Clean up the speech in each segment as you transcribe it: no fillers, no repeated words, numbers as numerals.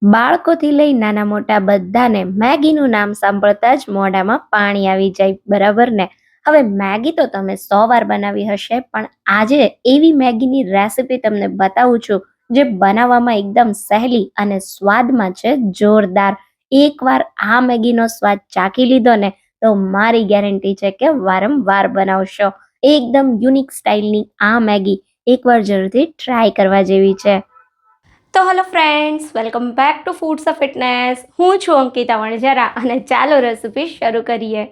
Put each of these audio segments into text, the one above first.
બાળકોથી લઈ નાના મોટા બધાને મેગીનું નામ સાંભળતા જ મોઢામાં પાણી આવી જાય, બરાબર ને? હવે મેગી તો તમે 100 વાર બનાવી હશે, પણ આજે એવી મેગીની રેસિપી તમને બતાવું છું જે બનાવવામાં એકદમ સહેલી અને સ્વાદમાં છે જોરદાર. એકવાર આ મેગીનો સ્વાદ ચાખી લીધો ને તો મારી ગેરંટી છે કે વારંવાર બનાવશો. એકદમ યુનિક સ્ટાઇલની આ મેગી એકવાર જરૂરથી ટ્રાય કરવા જેવી છે. તો hello friends, welcome back to foods of fitness. હું છું અંકિતા વણઝારા અને ચાલો રેસિપી શરૂ કરીએ.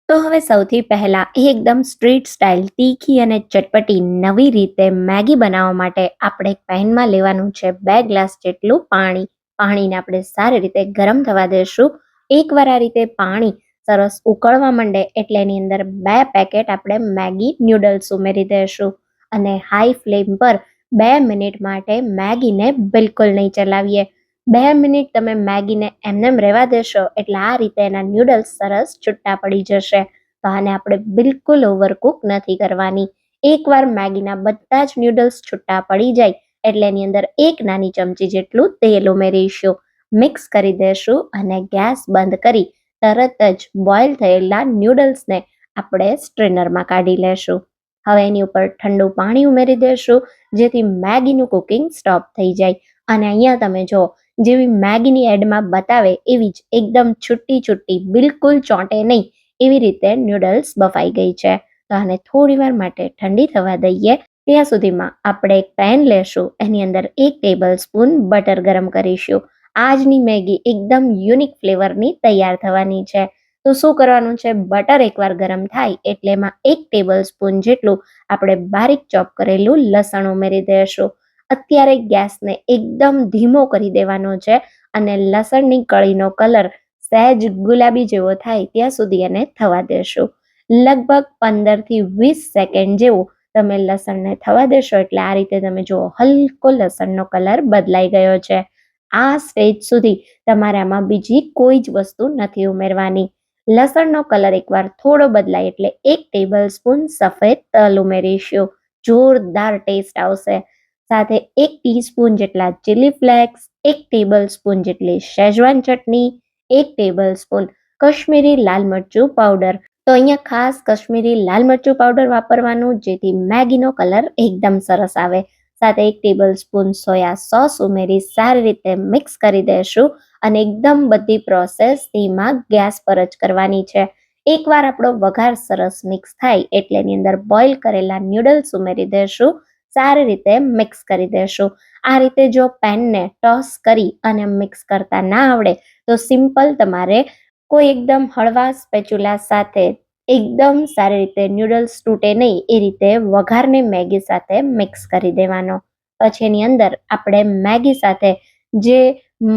તો હવે સૌથી પહેલા એકદમ સ્ટ્રીટ સ્ટાઇલ તીખી અને ચટપટી નવી રીતે મેગી બનાવવા માટે આપણે એક પેનમાં લેવાનું છે 2 ગ્લાસ જેટલું પાણી. પાણીને આપણે સારી રીતે ગરમ થવા દેશું. એકવાર આ રીતે પાણી સરસ ઉકળવા માંડે એટલે એની અંદર 2 પેકેટ આપણે મેગી નૂડલ્સ ઉમેરી દઈશું અને હાઈ ફ્લેમ પર 2 મિનિટ માટે મેગીને બિલકુલ નહીં ચલાવીએ. 2 મિનિટ તમે મેગીને એમનેમ રહેવા દેશો એટલે આ રીતે એના નૂડલ્સ સરસ છૂટા પડી જશે. તો આને આપણે બિલકુલ ઓવરકુક નથી કરવાની. એકવાર મેગીના બધા જ નૂડલ્સ છૂટા પડી જાય એટલે એની અંદર 1 નાની ચમચી જેટલું તેલ ઉમેરીશું, મિક્સ કરી દેશું અને ગેસ બંધ કરી તરત જ બોઇલ થયેલા નૂડલ્સને આપણે સ્ટ્રેનરમાં કાઢી લેશું. હવે એની ઉપર ઠંડુ પાણી ઉમેરી દેશું જેથી મેગીનું કુકિંગ સ્ટોપ થઈ જાય. અને અહીંયા તમે જો જેવી મેગીની એડમાં બતાવે એવી જ એકદમ છુટ્ટી છુટ્ટી, બિલકુલ ચોંટે નહીં એવી રીતે નૂડલ્સ બફાઈ ગઈ છે. તો આને થોડી વાર માટે ઠંડી થવા દઈએ. ત્યાં સુધીમાં આપણે એક પેન લેશું, એની અંદર 1 ટેબલ સ્પૂન બટર ગરમ કરીશું. આજની મેગી એકદમ યુનિક ફ્લેવરની તૈયાર થવાની છે. તો શું કરવાનું છે, બટર એકવાર ગરમ થાય એટલે એમાં 1 ટેબલ સ્પૂન જેટલું આપણે બારીક ચોપ કરેલું લસણ ઉમેરી દઈશું. અત્યારે ગેસને એકદમ ધીમો કરી દેવાનો છે અને લસણની કળીનો કલર સહેજ ગુલાબી જેવો થાય ત્યાં સુધી એને થવા દેશું. લગભગ 15 થી 20 સેકન્ડ જેવું તમે લસણને થવા દેશો એટલે આ રીતે તમે જુઓ હલકો લસણનો કલર બદલાઈ ગયો છે. આ સ્ટેજ સુધી તમારે આમાં બીજી કોઈ જ વસ્તુ નથી ઉમેરવાની. લસણનો કલર એકવાર થોડો બદલાય એટલે 1 ટેબલ સ્પૂન સફેદ તલ ઉમેરીશું. જોરદાર ટેસ્ટ આવશે. સાથે 1 ટીસ્પૂન જેટલા ચીલી ફ્લેક્સ, 1 ટેબલ સ્પૂન જેટલી શેઝવાન ચટણી, 1 ટેબલ સ્પૂન કશ્મીરી લાલ મરચું પાવડર. તો અહીંયા ખાસ કશ્મીરી લાલ મરચું પાવડર વાપરવાનું જેથી મેગીનો કલર એકદમ સરસ આવે. સાથે 1 ટેબલ સ્પૂન સોયા સોસ ઉમેરી સારી રીતે મિક્સ કરી દેશું અને એકદમ બધી પ્રોસેસ ધીમા ગેસ પર જ કરવાની છે. એકવાર આપણો વઘાર સરસ મિક્સ થાય એટલે એની અંદર બોઇલ કરેલા નૂડલ્સ ઉમેરી દેશું, સારી રીતે મિક્સ કરી દેશું. આ રીતે જો પેનને ટોસ કરી અને મિક્સ કરતા ના આવડે તો સિમ્પલ તમારે કોઈ એકદમ હળવા સ્પેચ્યુલા સાથે એકદમ સારી રીતે નૂડલ્સ તૂટે નહીં એ રીતે વઘારને મેગી સાથે મિક્સ કરી દેવાનો. પછી એની અંદર આપણે મેગી સાથે જે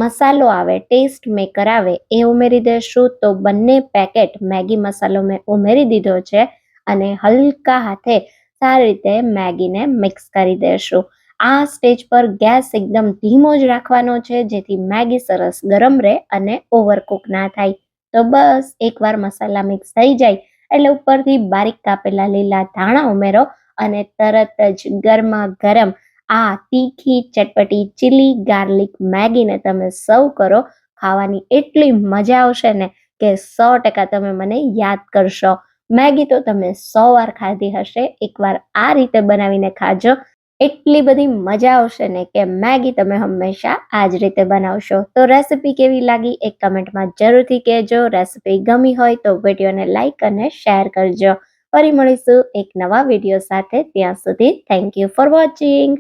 મસાલો આવે, ટેસ્ટ મેકર આવે એ ઉમેરી દઈશું. તો બંને પેકેટ મેગી મસાલો મેં ઉમેરી દીધો છે અને હલકા હાથે સારી રીતે મેગીને મિક્સ કરી દઈશું. આ સ્ટેજ પર ગેસ એકદમ ધીમો જ રાખવાનો છે જેથી મેગી સરસ ગરમ રહે અને ઓવરકુક ના થાય. તો બસ એકવાર મસાલા મિક્સ થઈ જાય એટલે ઉપરથી બારીક કાપેલા લીલા ધાણા ઉમેરો અને તરત જ ગરમા ગરમ આ તીખી ચટપટી ચીલી ગાર્લિક મેગીને તમે સર્વ કરો. ખાવાની એટલી મજા આવશે ને કે 100% તમે મને યાદ કરશો. મેગી તો તમે 100 વાર ખાધી હશે, એકવાર આ રીતે બનાવીને ખાજો. એટલી બધી મજા આવશે ને કે મેગી તમે હંમેશા આ જ રીતે બનાવશો. તો રેસિપી કેવી લાગી એ કમેન્ટમાં જરૂરથી કહેજો. રેસિપી ગમી હોય તો વિડીયોને લાઈક અને શેર કરજો. ફરી મળીશું એક નવા વિડીયો સાથે. ત્યાં સુધી થેન્ક યુ ફોર વોચિંગ.